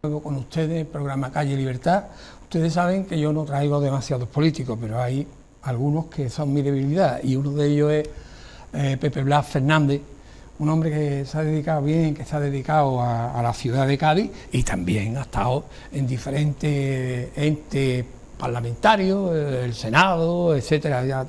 Con ustedes, el programa Calle Libertad. Ustedes saben que yo no traigo demasiados políticos, pero hay algunos que son mi debilidad, y uno de ellos es Pepe Blas Fernández, un hombre que se ha dedicado bien, que está dedicado a la ciudad de Cádiz, y también ha estado en diferentes entes parlamentarios, el Senado, etcétera, ya,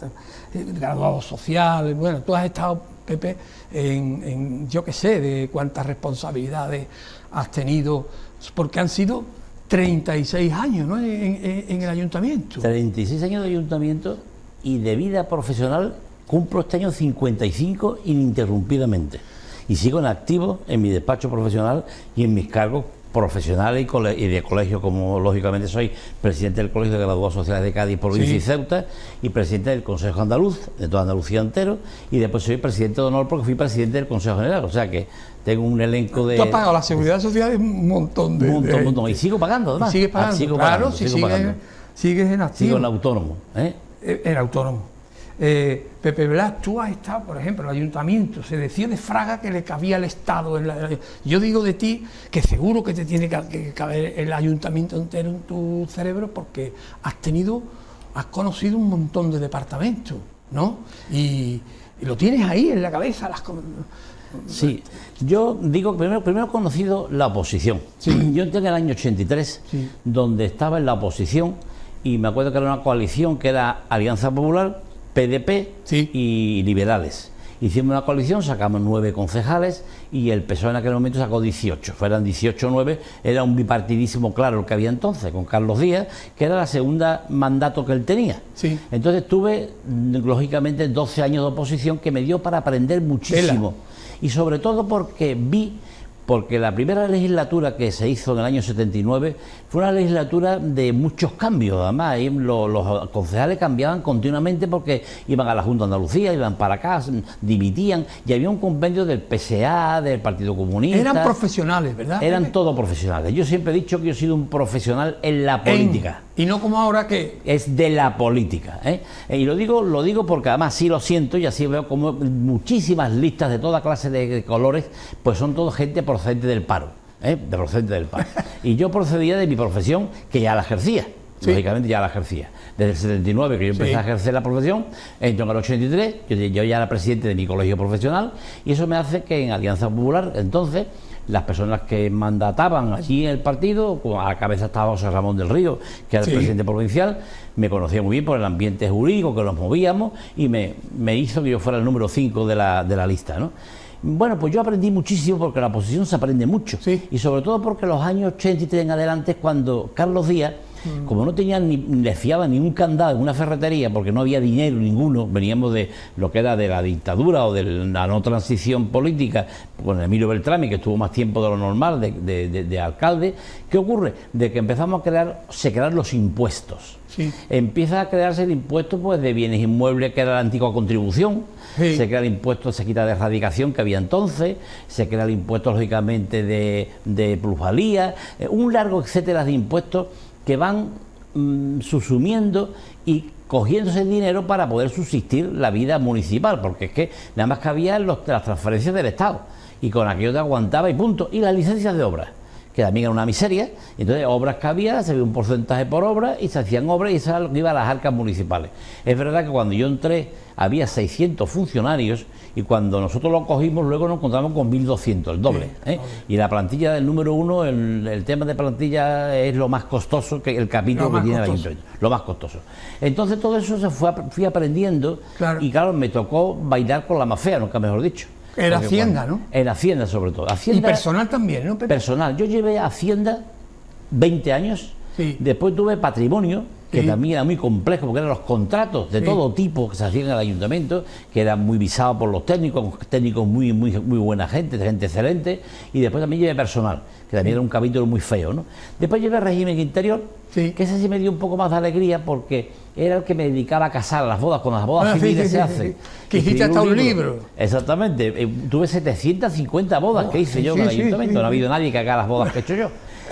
graduado social. Bueno, tú has estado, Pepe, en yo qué sé, de cuántas responsabilidades has tenido, porque han sido 36 años, ¿no?, en el ayuntamiento. 36 años de ayuntamiento, y de vida profesional cumplo este año 55 ininterrumpidamente. Y sigo en activo en mi despacho profesional y en mis cargos profesionales y de colegio, como lógicamente soy presidente del Colegio de Graduados Sociales de Cádiz, provincia y Ceuta, y presidente del Consejo Andaluz, de toda Andalucía entero, y después soy presidente de honor porque fui presidente del Consejo General, o sea que tengo un elenco de... Tú has pagado la seguridad social un montón de... Un montón, y sigo pagando, además. Sigues pagando, sigo claro, pagando, si sigo pagando. sigues en activo. Sigo en autónomo, En autónomo. Pepe Blas, tú has estado, por ejemplo, el ayuntamiento, se decía de Fraga que le cabía al Estado. Yo digo de ti que seguro que te tiene que caber el ayuntamiento entero en tu cerebro, porque has conocido un montón de departamentos, ¿no? Y lo tienes ahí en la cabeza. Sí, yo digo, primero he conocido la oposición. Sí. Yo entré en el año 83, sí, donde estaba en la oposición, y me acuerdo que era una coalición que era Alianza Popular, PDP, sí, y liberales. Hicimos una coalición, sacamos 9 concejales, y el PSOE en aquel momento sacó 18. Fueran 18-9, era un bipartidísimo claro el que había entonces, con Carlos Díaz, que era la segunda mandato que él tenía. Sí. Entonces tuve, lógicamente, 12 años de oposición que me dio para aprender muchísimo. Y sobre todo porque la primera legislatura que se hizo en el año 79 fue una legislatura de muchos cambios. Además, los concejales cambiaban continuamente porque iban a la Junta de Andalucía, iban para acá, dimitían, y había un compendio del PSA, del Partido Comunista. Eran profesionales, ¿verdad? Eran todos profesionales. Yo siempre he dicho que yo he sido un profesional en la política. Y no como ahora que... Es de la política, y lo digo porque además sí lo siento, y así veo como muchísimas listas de toda clase de colores, pues son toda gente procedente del paro, procedente del paro. Y yo procedía de mi profesión, que ya la ejercía, sí, lógicamente ya la ejercía. Desde el 79 que yo empecé, sí, a ejercer la profesión, entro en el 83, yo ya era presidente de mi colegio profesional, y eso me hace que en Alianza Popular, entonces, las personas que mandataban allí en el partido, a la cabeza estaba José Ramón del Río, que era el, sí, presidente provincial, me conocía muy bien por el ambiente jurídico que nos movíamos, y me hizo que yo fuera el número 5 de la lista, ¿no? Bueno, pues yo aprendí muchísimo, porque la oposición se aprende mucho, sí, y sobre todo porque los años 83 en adelante es cuando Carlos Díaz, como no tenían ni le fiaban ni un candado en una ferretería, porque no había dinero ninguno, veníamos de lo que era de la dictadura o de la no transición política, con Emilio Beltrami, que estuvo más tiempo de lo normal de alcalde. ¿Qué ocurre? De que empezamos se crearon los impuestos. Sí. Empieza a crearse el impuesto, pues, de bienes inmuebles, que era la antigua contribución. Sí. Se crea el impuesto, se quita de erradicación que había entonces, se crea el impuesto, lógicamente, de plusvalía, un largo etcétera de impuestos que van subsumiendo y cogiéndose dinero para poder subsistir la vida municipal, porque es que nada más que había las transferencias del Estado, y con aquello te aguantaba y punto. Y las licencias de obras, que también era una miseria. Entonces, obras que había, se veía un porcentaje por obra, y se hacían obras, y eso era lo que iba a las arcas municipales. Es verdad que cuando yo entré había 600 funcionarios, y cuando nosotros lo cogimos luego nos encontramos con 1.200, el doble, Y la plantilla del número 1, el tema de plantilla es lo más costoso, que el capítulo que tiene el ayuntamiento, lo más costoso. Entonces todo eso fui aprendiendo, claro, y claro, me tocó bailar con la más fea, nunca mejor dicho. Era Hacienda, ¿no? En Hacienda, sobre todo. Hacienda, y personal también, ¿no, Pepe? Personal. Yo llevé a Hacienda 20 años, sí, después tuve Patrimonio, que sí, también era muy complejo, porque eran los contratos de, sí, todo tipo que se hacían en el ayuntamiento, que eran muy visados por los técnicos muy buena gente excelente. Y después también llevé personal, que también, sí, era un capítulo muy feo, ¿no? Después llevé régimen interior, sí, que ese sí me dio un poco más de alegría, porque era el que me dedicaba a casar a las bodas, cuando las bodas civiles se hacen. Que hiciste hasta un libro. Exactamente, tuve 750 bodas que hice yo en el ayuntamiento, no ha habido nadie que haga las bodas que he hecho yo.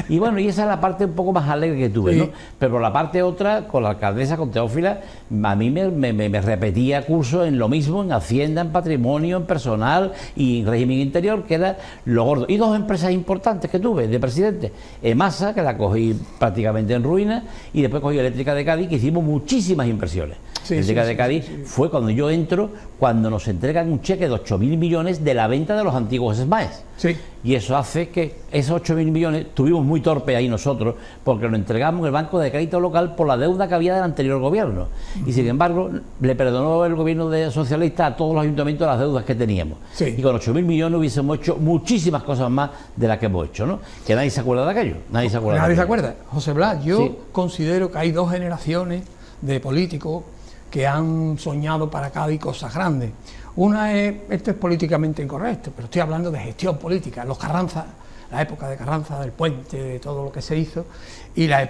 Y bueno, y esa es la parte un poco más alegre que tuve, Sí. ¿no? Pero por la parte otra, con la alcaldesa, con Teófila, a mí me repetía cursos en lo mismo, en Hacienda, en Patrimonio, en Personal y en Régimen Interior, que era lo gordo. Y dos empresas importantes que tuve de presidente: EMASA, que la cogí prácticamente en ruina, y después cogí Eléctrica de Cádiz, que hicimos muchísimas inversiones. Sí, Eléctrica sí, de sí, Cádiz sí, sí. fue cuando yo entro, cuando nos entregan un cheque de 8.000 millones de la venta de los antiguos SMAES. Sí. Y eso hace que esos 8.000 millones, tuvimos muy torpe ahí nosotros, porque lo entregamos en el Banco de Crédito Local por la deuda que había del anterior gobierno. Y sin embargo, le perdonó el gobierno socialista a todos los ayuntamientos las deudas que teníamos. Sí. Y con 8.000 millones hubiésemos hecho muchísimas cosas más de las que hemos hecho, ¿no? Que nadie se acuerda de aquello. Nadie se acuerda. Nadie de se aquello. acuerda. José Blas, yo Sí. considero que hay dos generaciones de políticos que han soñado para Cádiz cosas grandes. Una es, esto es políticamente incorrecto, pero estoy hablando de gestión política, los Carranza, la época de Carranza, del puente, de todo lo que se hizo, y la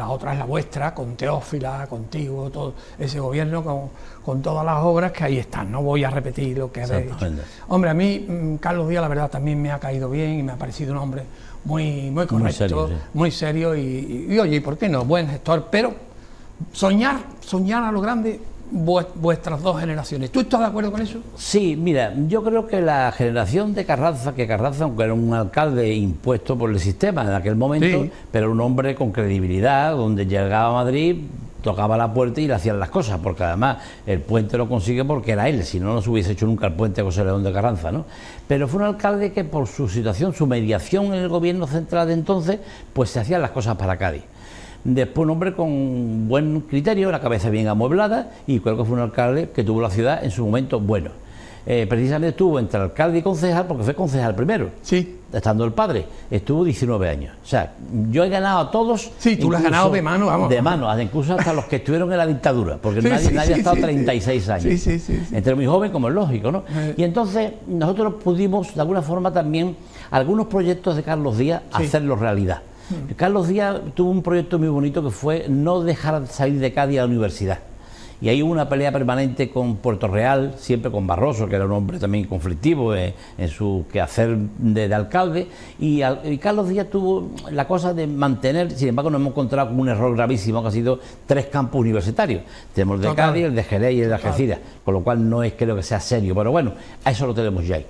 otra es la vuestra, con Teófila, contigo, todo ese gobierno con todas las obras que ahí están. No voy a repetir lo que habéis dicho. Exactamente. Hombre, a mí Carlos Díaz, la verdad, también me ha caído bien y me ha parecido un hombre muy correcto, serio, sí. muy serio y oye, ¿y por qué no? Buen gestor, pero soñar a lo grande, vuestras dos generaciones. ¿Tú estás de acuerdo con eso? Sí, mira, yo creo que la generación de Carranza, aunque era un alcalde impuesto por el sistema en aquel momento, Sí. pero un hombre con credibilidad, donde llegaba a Madrid, tocaba la puerta y le hacían las cosas, porque además el puente lo consigue porque era él, si no, no se hubiese hecho nunca el puente José León de Carranza, ¿no? Pero fue un alcalde que por su situación, su mediación en el gobierno central de entonces, pues se hacían las cosas para Cádiz. Después un hombre con buen criterio, la cabeza bien amueblada, y creo que fue un alcalde que tuvo la ciudad en su momento bueno. Precisamente estuvo entre alcalde y concejal, porque fue concejal primero, Sí. estando el padre, estuvo 19 años. O sea, yo he ganado a todos. Sí, tú lo has ganado de mano, vamos. De mano, incluso hasta los que estuvieron en la dictadura, porque Sí, nadie ha estado sí, 36 años. Sí. Entre muy joven, como es lógico, ¿no? Y entonces nosotros pudimos, de alguna forma también, algunos proyectos de Carlos Díaz, Sí. hacerlos realidad. Carlos Díaz tuvo un proyecto muy bonito que fue no dejar salir de Cádiz a la universidad. Y ahí hubo una pelea permanente con Puerto Real, siempre con Barroso, que era un hombre también conflictivo en su quehacer de alcalde, y Carlos Díaz tuvo la cosa de mantener, sin embargo nos hemos encontrado con un error gravísimo que ha sido 3 campus universitarios. Tenemos el de Total. Cádiz, el de Jerez y el de Total. Algeciras, con lo cual no es, creo que sea serio, pero bueno, a eso lo tenemos ya ahí.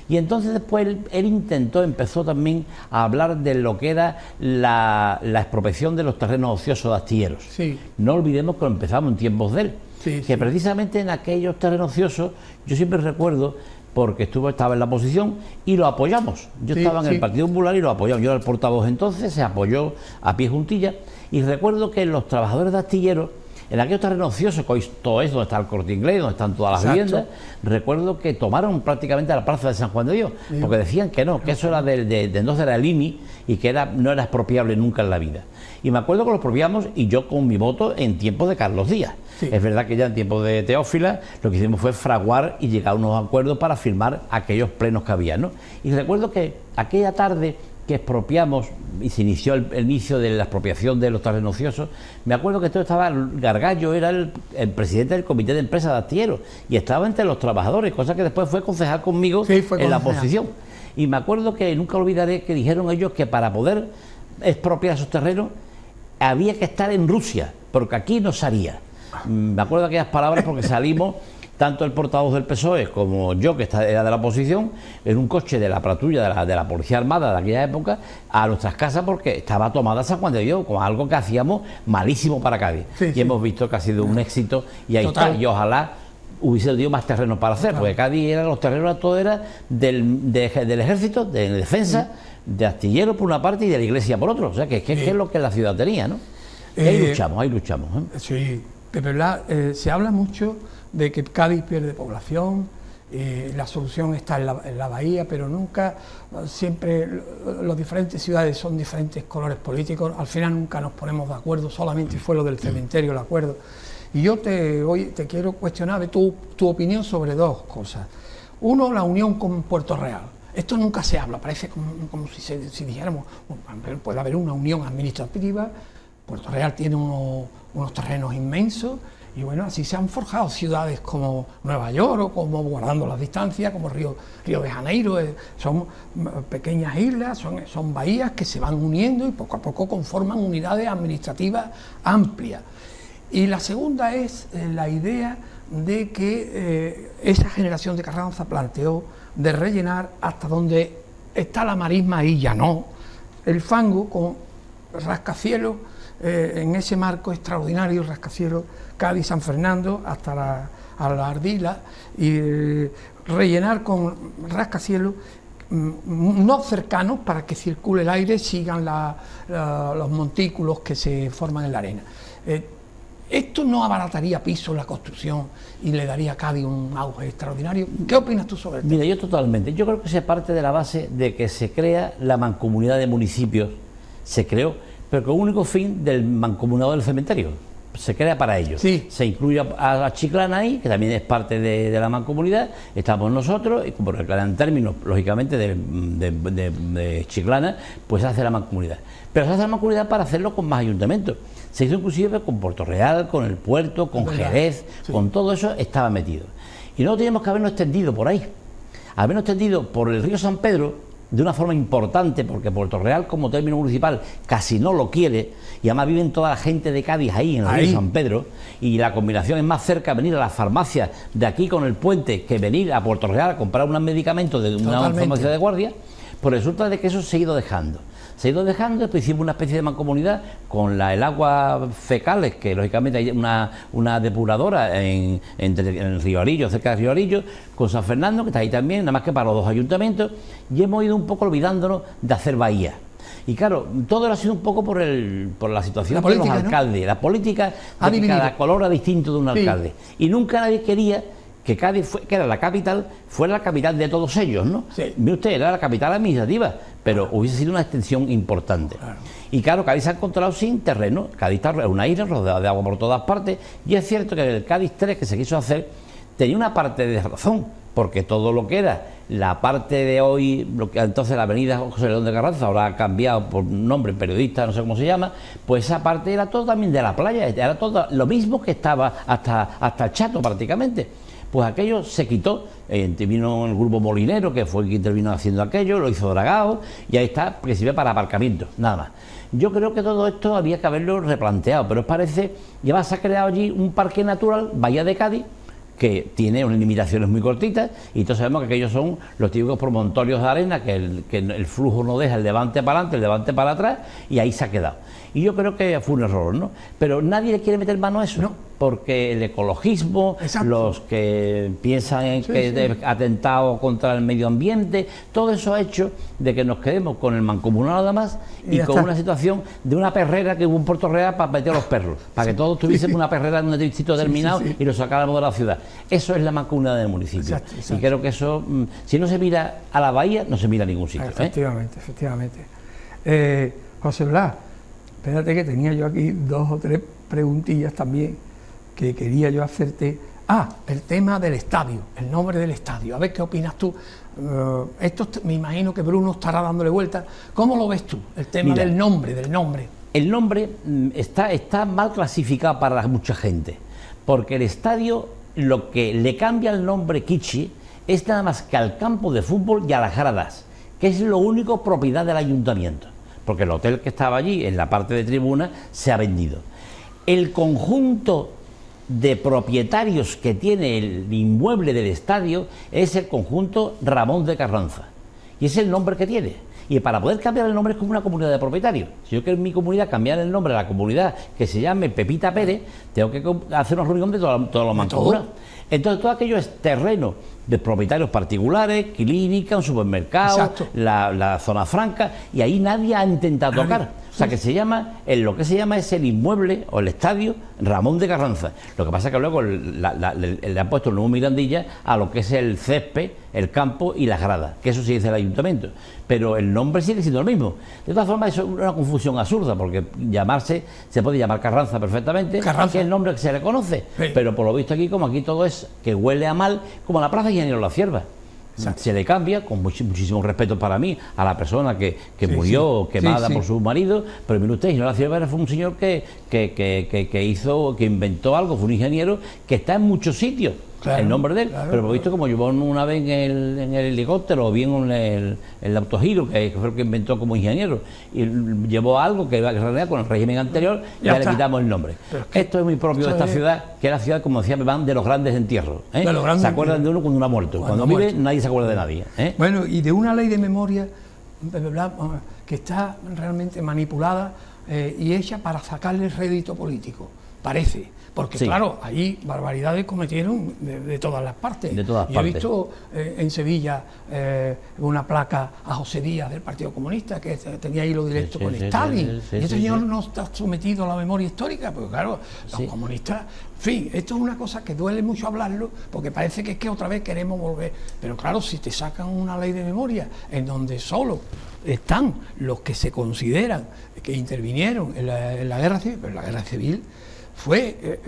Y entonces después él empezó también a hablar de lo que era la expropiación de los terrenos ociosos de astilleros. Sí. No olvidemos que lo empezamos en tiempos de él, Sí, que sí. precisamente en aquellos terrenos ociosos, yo siempre recuerdo, porque estaba en la oposición y lo apoyamos. Yo Sí, estaba en sí. el Partido Popular y lo apoyamos. Yo era el portavoz entonces, se apoyó a pie juntilla, y recuerdo que los trabajadores de astilleros, en aquellos terrenos ociosos, que hoy todo es donde está el Corte Inglés, donde están todas las Exacto. viviendas, recuerdo que tomaron prácticamente la plaza de San Juan de Dios, Sí. porque decían que no, que eso era de entonces era el INI y que no era expropiable nunca en la vida. Y me acuerdo que lo expropiamos, y yo con mi voto en tiempos de Carlos Díaz. Sí. Es verdad que ya en tiempos de Teófila lo que hicimos fue fraguar y llegar a unos acuerdos para firmar aquellos plenos que había, ¿no? Y recuerdo que aquella tarde que expropiamos y se inició el inicio de la expropiación de los terrenos ociosos, me acuerdo que todo estaba, Gargallo era el presidente del comité de empresa de astilleros y estaba entre los trabajadores, cosa que después fue concejal conmigo Sí, fue en la concejal. oposición. Y me acuerdo que nunca olvidaré que dijeron ellos que para poder expropiar esos terrenos había que estar en Rusia, porque aquí no se haría. Me acuerdo de aquellas palabras porque salimos, tanto el portavoz del PSOE como yo, que era de la oposición, en un coche de la patrulla de la Policía Armada de aquella época, a nuestras casas, porque estaba tomada San Juan de Dios, con algo que hacíamos malísimo para Cádiz. Sí, y sí. hemos visto que ha sido un éxito, y ahí Total. está, y ojalá hubiese dio más terrenos para hacer, porque Cádiz era, los terrenos todo era del ejército, de defensa, de astilleros por una parte y de la iglesia por otro, o sea que es lo que la ciudad tenía, ¿no? Y ahí luchamos, ¿eh? Sí, Pepe Blas, se habla mucho de que Cádiz pierde población, la solución está en la bahía, pero nunca, siempre las diferentes ciudades son diferentes colores políticos, al final nunca nos ponemos de acuerdo, solamente fue lo del cementerio el acuerdo. Y yo te quiero cuestionar de tu opinión sobre dos cosas. Uno, la unión con Puerto Real. Esto nunca se habla, parece como si dijéramos, puede haber una unión administrativa. Puerto Real tiene unos terrenos inmensos Y bueno, así se han forjado ciudades como Nueva York o como, guardando las distancias, como Río de Janeiro. Son pequeñas islas, son bahías que se van uniendo y poco a poco conforman unidades administrativas amplias. Y la segunda es la idea de que esa generación de Carranza planteó de rellenar hasta donde está la marisma, ahí ya no, el fango con rascacielos, en ese marco extraordinario, rascacielos Cádiz-San Fernando hasta la Ardila, y rellenar con rascacielos no cercanos para que circule el aire, sigan los montículos que se forman en la arena. Esto no abarataría piso la construcción y le daría a Cádiz un auge extraordinario. ¿Qué opinas tú sobre esto? Mira, yo totalmente. Yo creo que se parte de la base de que se crea la mancomunidad de municipios, se creó, pero con el único fin del mancomunado del cementerio. Se crea para ello. Sí. Se incluye a Chiclana ahí, que también es parte de la mancomunidad, estamos nosotros, y como en términos, lógicamente, de Chiclana, pues se hace la mancomunidad. Pero se hace la mancomunidad para hacerlo con más ayuntamientos. Se hizo inclusive con Puerto Real, con el puerto, con Jerez, sí. Con todo eso estaba metido. Y nosotros teníamos que habernos extendido por ahí, habernos extendido por el río San Pedro, de una forma importante, porque Puerto Real como término municipal casi no lo quiere, y además viven toda la gente de Cádiz ahí en el río San Pedro, y la combinación es más cerca venir a las farmacias de aquí con el puente que venir a Puerto Real a comprar unos medicamentos de una farmacia de guardia. Pues resulta de que eso se ha ido dejando. Se ha ido dejando, después hicimos una especie de mancomunidad con el agua fecales, que lógicamente hay una depuradora en el Río Arillo, cerca del Río Arillo, con San Fernando, que está ahí también, nada más que para los dos ayuntamientos, y hemos ido un poco olvidándonos de hacer bahía. Y claro, todo ha sido un poco por la situación de los alcaldes, ¿no? La política, de que cada color era distinto de un alcalde. Y nunca nadie quería que Cádiz, que era la capital, fuera la capital de todos ellos, ¿no? Sí. Mire usted, era la capital administrativa, pero hubiese sido una extensión importante. Claro. Y claro, Cádiz se ha encontrado sin terreno. Cádiz está una isla rodeada de agua por todas partes, y es cierto que el Cádiz 3 que se quiso hacer tenía una parte de razón, porque todo lo que era la parte de hoy, lo que entonces la avenida José León de Carranza, ahora ha cambiado por nombre, periodista, no sé cómo se llama, pues esa parte era todo también de la playa, era todo lo mismo que estaba hasta el Chato prácticamente. Pues aquello se quitó, vino el grupo Molinero, que fue el que intervino haciendo aquello, lo hizo Dragao, y ahí está, porque sirve para aparcamiento, nada más. Yo creo que todo esto había que haberlo replanteado, pero os parece, ya se ha creado allí un parque natural, Bahía de Cádiz, que tiene unas limitaciones muy cortitas, y todos sabemos que aquellos son los típicos promontorios de arena, que el flujo no deja el levante para adelante, el levante para atrás, y ahí se ha quedado. Y yo creo que fue un error, ¿no? Pero nadie le quiere meter mano a eso, ¿no? Porque el ecologismo, exacto, los que piensan en que es atentado contra el medio ambiente, todo eso ha hecho de que nos quedemos con el mancomunado nada más y con una situación de una perrera que hubo en Puerto Real para meter a los perros, para que todos tuviésemos una perrera en un distrito determinado y lo sacáramos de la ciudad. Eso es la mancomunidad del municipio. Exacto. Y creo que eso, si no se mira a la bahía, no se mira a ningún sitio. Efectivamente, efectivamente. José Blas, espérate que tenía yo aquí 2 o 3 preguntillas también que quería yo hacerte. El tema del estadio, el nombre del estadio. A ver qué opinas tú. Esto me imagino que Bruno estará dándole vueltas. ¿Cómo lo ves tú? El tema del nombre. El nombre está mal clasificado para mucha gente, porque el estadio, lo que le cambia el nombre Kitchi es nada más que al campo de fútbol y a las gradas, que es lo único propiedad del ayuntamiento, porque el hotel que estaba allí en la parte de tribuna se ha vendido. El conjunto de propietarios que tiene el inmueble del estadio es el conjunto Ramón de Carranza, y es el nombre que tiene. Y para poder cambiar el nombre es como una comunidad de propietarios. Si yo quiero en mi comunidad cambiar el nombre a la comunidad que se llame Pepita Pérez, tengo que hacer una reunión de todos los mancomunados. Entonces todo aquello es terreno de propietarios particulares, clínica, un supermercado, la zona franca, y ahí nadie ha intentado tocar. O sea, que se llama, lo que se llama es el inmueble o el estadio Ramón de Carranza. Lo que pasa es que luego le han puesto el nuevo Mirandilla a lo que es el césped, el campo y las gradas, que eso sí dice el ayuntamiento. Pero el nombre sigue siendo el mismo. De todas formas, eso es una confusión absurda, porque se puede llamar Carranza perfectamente, que es el nombre que se le conoce. Sí. Pero por lo visto aquí, como aquí todo es que huele a mal, como la Plaza Ingeniero La Cierva. se le cambia, con muchísimo respeto para mí, a la persona que murió quemada por su marido, pero mire usted, Ignacio Ciudadela fue un señor que inventó algo, fue un ingeniero que está en muchos sitios. Claro, el nombre de él, pero hemos visto como llevó una vez en el helicóptero o bien en el autogiro, que fue el que inventó como ingeniero, y llevó algo que en realidad con el régimen anterior ya le quitamos el nombre. Esto es muy propio de esta ciudad, que es la ciudad, como decía Pepán, de los grandes entierros. Se acuerdan de uno cuando uno ha muerto, cuando vive nadie se acuerda de nadie. Bueno, y de una ley de memoria que está realmente manipulada y hecha para sacarle rédito político, parece. Porque claro, ahí barbaridades cometieron de todas las partes. De todas y partes. He visto en Sevilla una placa a José Díaz del Partido Comunista que tenía hilo directo con Stalin. Y este señor no está sometido a la memoria histórica, porque claro, los comunistas... En fin, esto es una cosa que duele mucho hablarlo, porque parece que es que otra vez queremos volver. Pero claro, si te sacan una ley de memoria en donde solo están los que se consideran que intervinieron en la guerra civil, pero la guerra civil fue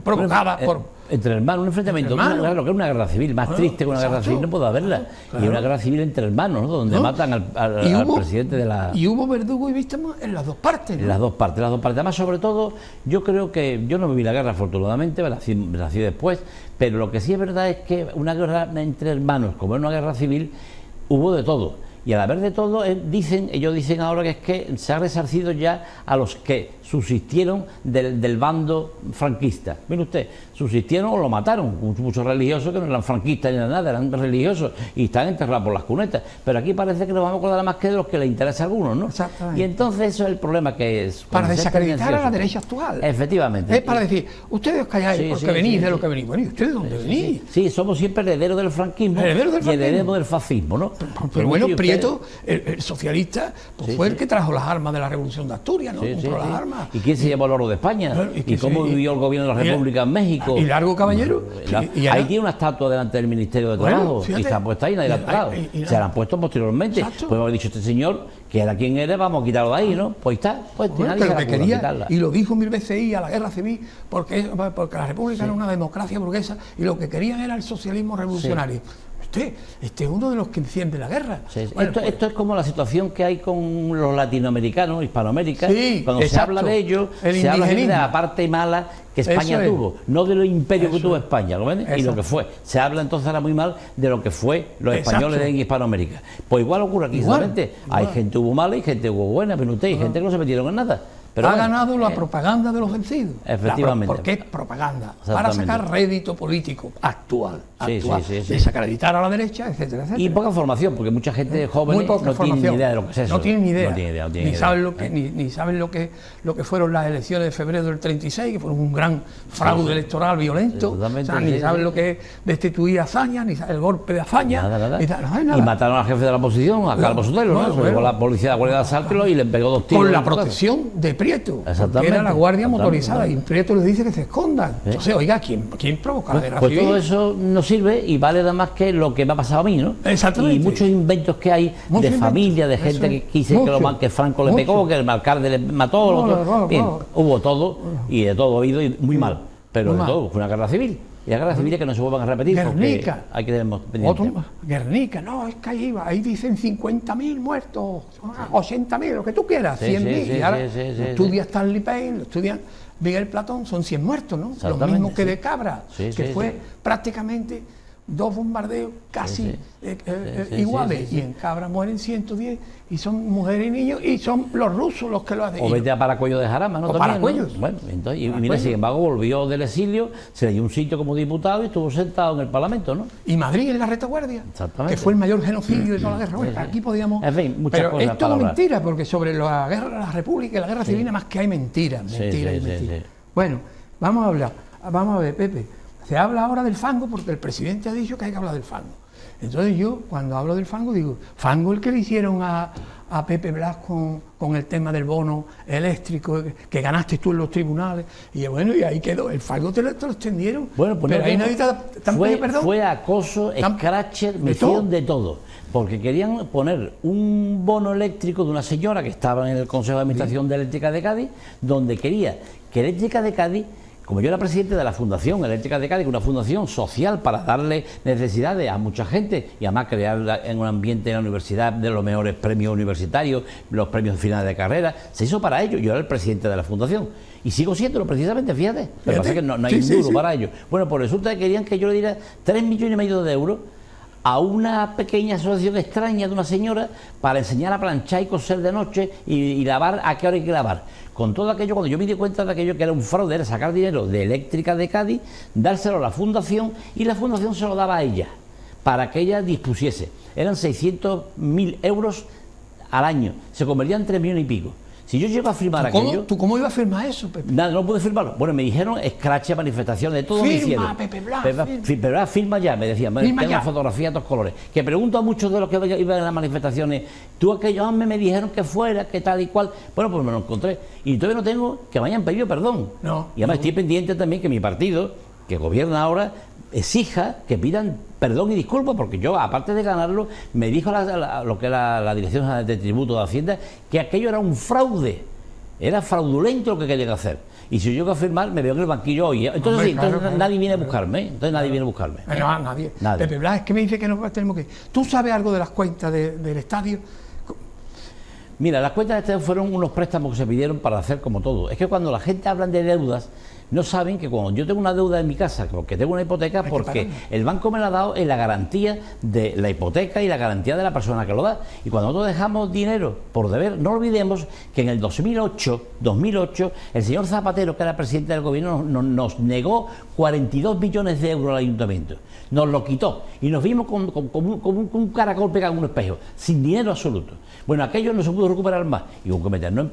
provocada por... Entre hermanos, un enfrentamiento, lo que es una guerra civil, más triste que una guerra civil no puede haberla. Y una guerra civil entre hermanos, ¿no? Donde matan al presidente de la... Y hubo verdugo y víctimas en las dos partes, ¿no? En las dos partes. Además, sobre todo, yo creo que... Yo no viví la guerra, afortunadamente, me nací después, pero lo que sí es verdad es que una guerra entre hermanos, como es una guerra civil, hubo de todo. Y al haber de todo, ellos dicen ahora que es que se ha resarcido ya a los que subsistieron del bando franquista. Mire usted, subsistieron o lo mataron. Muchos religiosos que no eran franquistas ni nada, eran religiosos y están enterrados por las cunetas. Pero aquí parece que nos vamos a acordar más que de los que les interesa a algunos, ¿no? Exactamente. Y entonces eso es el problema que es... Para desacreditar a la derecha actual. Efectivamente. Es para decir, ustedes os calláis porque venís de lo que venís. Bueno, ¿y ustedes dónde venís? Sí, somos siempre herederos del franquismo y herederos del fascismo, ¿no? Pero bueno, Prieto, el socialista, pues fue el que trajo las armas de la Revolución de Asturias, ¿no? Compró las armas. ¿Y quién se llevó el oro de España? ¿Y cómo vivió el gobierno de la República en México? Y Largo Caballero. Ahí tiene una estatua delante del Ministerio de Trabajo y se ha puesto ahí, nadie la ha tocado. Se la han puesto posteriormente. Pues hemos dicho, este señor, que era quien era, vamos a quitarlo de ahí, ¿no? Pues está, nadie pero que quería, y lo dijo mil veces ahí a la guerra civil, porque la República era una democracia burguesa y lo que querían era el socialismo revolucionario. Este es uno de los que enciende la guerra. Bueno, esto es como la situación que hay con los latinoamericanos, Hispanoamérica, cuando se habla de ellos, se habla de la parte mala que España tuvo, no de los imperios que tuvo España, ¿lo ven? Y lo que fue. Se habla entonces ahora muy mal de lo que fue los españoles en Hispanoamérica. Pues igual ocurre aquí, solamente hay gente que hubo mala y gente que hubo buena, pero usted hay gente que no se metieron en nada. Pero ha ganado la propaganda de los vencidos. Efectivamente. Porque es propaganda. Para sacar rédito político actual. Desacreditar a la derecha, etcétera, etcétera. Y poca formación, porque mucha gente joven no tiene ni idea de lo que es eso. No tiene ni idea. Ni saben lo que fueron las elecciones de febrero del 36, que fueron un gran fraude electoral violento. Ni saben lo que es destituir a Azaña, ni saben el golpe de Azaña. Nada. Y mataron al jefe de la oposición, a Calvo Sotelo, ¿no? Llegó la policía de la Guardia de Asalto y le pegó 2 tiros. Con la protección de Prieto, que era la guardia motorizada, y Prieto les dice que se escondan. Entonces, oiga, ¿quién provoca la guerra civil? Todo eso no sirve y vale nada más que lo que me ha pasado a mí, ¿no? Exactamente. Y muchos inventos que hay de familia, de gente que quise que Franco le pegó, que el alcalde le mató, bien, hubo todo y de todo oído y muy mal, pero de todo, fue una guerra civil. Y la guerra civil es que no se vuelvan a repetir. Guernica. Hay que tener pendiente. Guernica, no, es que ahí dicen 50.000 muertos, 80.000, lo que tú quieras, 100.000. Y ahora estudia Stanley Payne, lo estudian Miguel Platón, son 100 muertos, ¿no? Lo mismo que de Cabra, que fue prácticamente 2 bombardeos casi iguales. Y en Cabra mueren 110 y son mujeres y niños y son los rusos los que lo hacen. O vete a Paracuello de Jarama, ¿no? O Paracuellos. ¿no? Bueno, entonces, y mira, sin embargo, volvió del exilio, se le dio un sitio como diputado y estuvo sentado en el Parlamento, ¿no? Y Madrid en la retaguardia, que fue el mayor genocidio de toda la guerra. Bueno, aquí podíamos... En fin, muchas cosas. Pero es todo mentira, porque sobre la guerra de la República y la guerra civil nada más que hay mentiras. Bueno, vamos a ver, Pepe. Se habla ahora del fango porque el presidente ha dicho que hay que hablar del fango. Entonces yo, cuando hablo del fango, digo, fango el que le hicieron a Pepe Blas con el tema del bono eléctrico, que ganaste tú en los tribunales, y bueno, y ahí quedó, el fango te lo extendieron, bueno, pues pero ahí nadie fue acoso, scratcher, me hicieron de todo, porque querían poner un bono eléctrico de una señora que estaba en el Consejo de Administración de Eléctrica de Cádiz, donde quería que Eléctrica de Cádiz como yo era presidente de la Fundación Eléctrica de Cádiz, una fundación social para darle necesidades a mucha gente y además crear en un ambiente en la universidad de los mejores premios universitarios, los premios finales de carrera, se hizo para ello. Yo era el presidente de la fundación y sigo siéndolo precisamente, fíjate. Pero pasa que no hay un duro para ello. Bueno, pues resulta que querían que yo le diera 3,5 millones de euros a una pequeña asociación extraña de una señora para enseñar a planchar y coser de noche y lavar a qué hora hay que lavar. Con todo aquello, cuando yo me di cuenta de aquello que era un fraude, era sacar dinero de Eléctrica de Cádiz, dárselo a la fundación y la fundación se lo daba a ella para que ella dispusiese. Eran 600.000 euros al año, se convertían en 3 millones y pico. Si yo llego a firmar aquello... ¿Tú cómo ibas a firmar eso, Pepe? Nada, no pude firmarlo. Bueno, me dijeron escrache, manifestaciones, de todo me hicieron. Pepe Blas, Pepe Blas, firma ya, me decían. Tengo la fotografía de todos colores. Que pregunto a muchos de los que iban a las manifestaciones, tú aquellos hombres me dijeron que fuera, que tal y cual. Bueno, pues me lo encontré. Y todavía no tengo que me hayan pedido perdón. No. Y además estoy pendiente también que mi partido, que gobierna ahora, exija que pidan perdón y disculpas, porque yo, aparte de ganarlo, me dijo lo que era la Dirección de Tributo de Hacienda, que aquello era un fraude, era fraudulento lo que querían hacer. Y si yo llego a firmar, me veo en el banquillo hoy. Entonces, nadie viene a buscarme, Entonces nadie viene a buscarme. No, nadie. Pepe Blas, es que me dice que no tenemos que... ¿Tú sabes algo de las cuentas del estadio? Mira, las cuentas del estadio fueron unos préstamos que se pidieron para hacer como todo. Es que cuando la gente habla de deudas, no saben que cuando yo tengo una deuda en mi casa, porque tengo una hipoteca, porque el banco me la ha dado en la garantía de la hipoteca y la garantía de la persona que lo da. Y cuando nosotros dejamos dinero por deber, no olvidemos que en el 2008, el señor Zapatero, que era presidente del gobierno, nos negó 42 millones de euros al ayuntamiento. Nos lo quitó y nos vimos con un caracol pegado en un espejo, sin dinero absoluto. Bueno, aquello no se pudo recuperar más y hubo que meternos en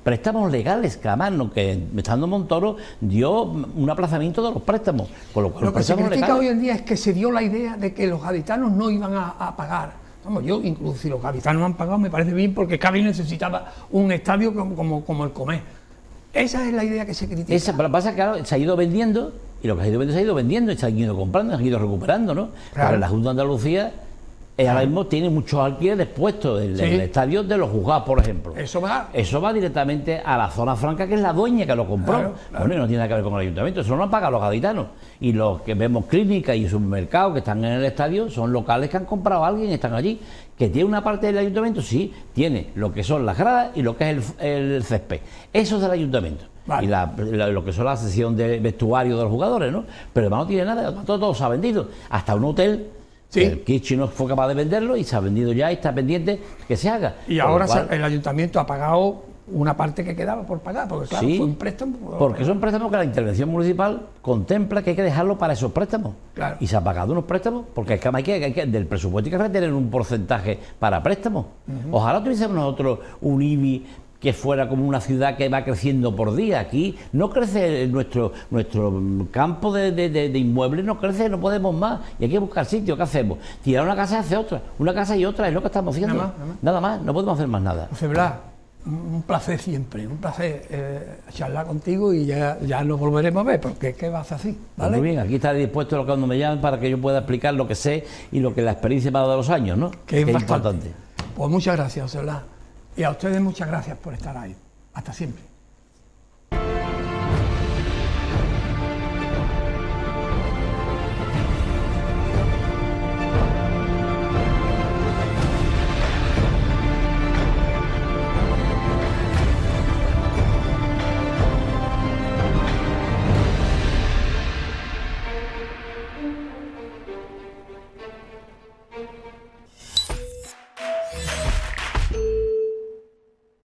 préstamos legales, que además que estando Montoro dio un aplazamiento de los préstamos. Con lo que se critica hoy en día es que se dio la idea de que los gaditanos no iban a pagar. Vamos, yo incluso si los gaditanos han pagado me parece bien, porque Cádiz necesitaba un estadio como el Comer. Esa es la idea que se critica. Pero pasa que claro, se ha ido vendiendo y lo que se ha ido vendiendo y se han ido comprando, se han ido recuperando, ¿no? Claro. Pero la Junta de Andalucía ahora mismo tiene muchos alquileres puestos en el estadio de los juzgados, por ejemplo. Eso va directamente a la zona franca, que es la dueña que lo compró. Claro. Bueno, y no tiene nada que ver con el ayuntamiento, eso no lo han pagado los gaditanos. Y los que vemos clínicas y supermercados que están en el estadio son locales que han comprado a alguien y están allí. ¿Que tiene una parte del ayuntamiento? Sí, tiene lo que son las gradas y lo que es el césped. Eso es del ayuntamiento. Vale. Y lo que son la sesión de vestuario de los jugadores, ¿no? Pero además no tiene nada, todo se ha vendido. Hasta un hotel. Sí. El Kitchen no fue capaz de venderlo y se ha vendido ya y está pendiente que se haga. Y ahora el ayuntamiento ha pagado una parte que quedaba por pagar, porque claro, fue un préstamo. Porque son préstamos que la intervención municipal contempla que hay que dejarlo para esos préstamos. Claro. Y se ha pagado unos préstamos, porque es que hay que del presupuesto hay que retener un porcentaje para préstamos. Ojalá tuviésemos nosotros un IBI que fuera como una ciudad que va creciendo por día. Aquí no crece nuestro campo de inmuebles, no crece, no podemos más. Y hay que buscar sitio. ¿Qué hacemos? Tirar una casa y hacer otra. Una casa y otra, es lo que estamos haciendo. Nada más, no podemos hacer más nada. José Blas, un placer siempre, un placer charlar contigo y ya nos volveremos a ver, porque es que vas así, ¿vale? Pues muy bien, aquí está dispuesto cuando me llamen para que yo pueda explicar lo que sé y lo que la experiencia me ha dado de los años, ¿no? Que es importante. Pues muchas gracias, José Blas. Y a ustedes muchas gracias por estar ahí. Hasta siempre.